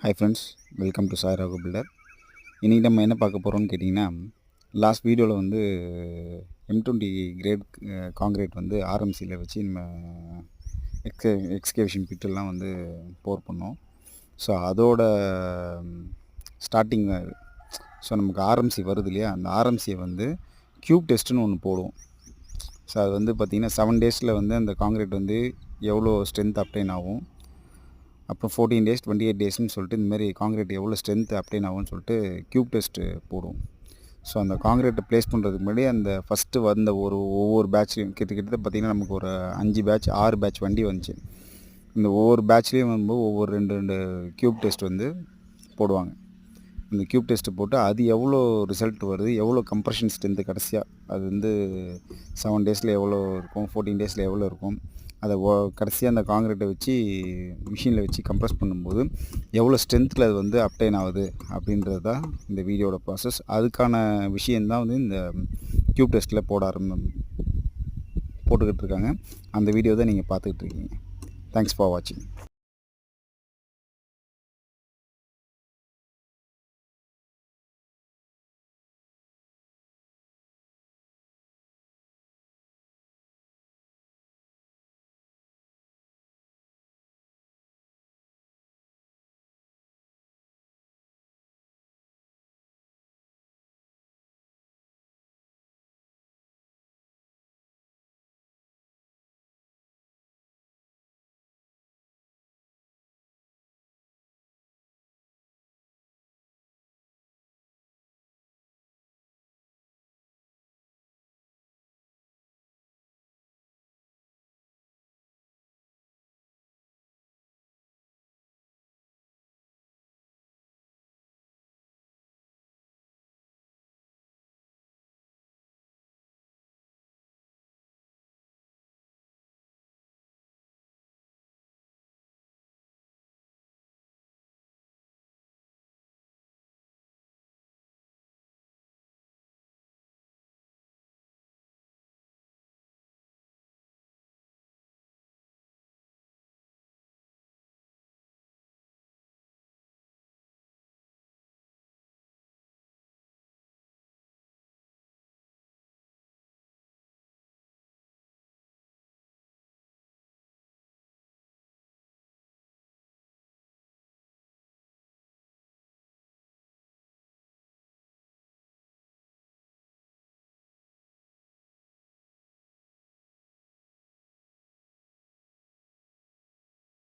Hi friends, welcome to Sai Ragu builder. இன்றைக்கி நம்ம என்ன பார்க்க போகிறோம்னு கேட்டிங்கன்னா, லாஸ்ட் வீடியோவில் வந்து M20 கிரேட் காங்கிரீட் வந்து ஆர்எம்சியில் வச்சு நம்ம எக்ஸ்கேவேஷன் பிட்டெல்லாம் வந்து போர் பண்ணோம். ஸோ அதோட ஸ்டார்டிங் ஸோ நமக்கு ஆர்எம்சி வருது இல்லையா, அந்த ஆர்எம்சியை வந்து க்யூப் டெஸ்ட்டுன்னு ஒன்று போடுவோம். ஸோ அது வந்து பார்த்திங்கன்னா 7 டேஸில் வந்து அந்த காங்கிரீட் வந்து எவ்வளோ ஸ்ட்ரென்த் அப்டைன் ஆகும், அப்புறம் 14 டேஸ் 28 டேஸ்ன்னு சொல்லிட்டு இந்தமாரி காங்கிரீட் எவ்வளோ ஸ்ட்ரென்த் அப்டைன் ஆகும்னு சொல்லிட்டு க்யூப் டெஸ்ட்டு போடுவோம். ஸோ அந்த காங்கிரீட்டை ப்ளேஸ் பண்ணுறதுக்கு முன்னாடி அந்த ஃபஸ்ட்டு வந்த ஒவ்வொரு பேட்ச்லையும் கிட்டத்தட்ட பார்த்திங்கன்னா நமக்கு ஒரு 5 பேட்ச் 6 பேட்ச் வண்டி வந்துச்சு. இந்த ஒவ்வொரு பேட்ச்லேயும் வந்து ஒவ்வொரு 2 க்யூப் டெஸ்ட் வந்து போடுவாங்க. அந்த க்யூப் டெஸ்ட்டு போட்டு அது எவ்வளோ ரிசல்ட் வருது, எவ்வளோ கம்ப்ரெஷன் ஸ்ட்ரென்த்து கடைசியாக அது வந்து 7 டேஸில் எவ்வளோ இருக்கும், 14 டேஸில் எவ்வளோ இருக்கும், அதை கடைசியாக அந்த காங்கிரீட்டை வச்சு மிஷினில் வச்சு கம்ப்ரெஸ் பண்ணும்போது எவ்வளோ ஸ்ட்ரென்த்தில் அது வந்து அப்டைன் ஆகுது அப்படின்றது தான் இந்த வீடியோட ப்ராசஸ். அதுக்கான விஷயந்தான் வந்து இந்த க்யூப் டெஸ்ட்டில் போட்டுக்கிட்டு இருக்காங்க. அந்த வீடியோ தான் நீங்கள் பார்த்துக்கிட்டு இருக்கீங்க. தேங்க்ஸ் ஃபார் வாட்சிங்.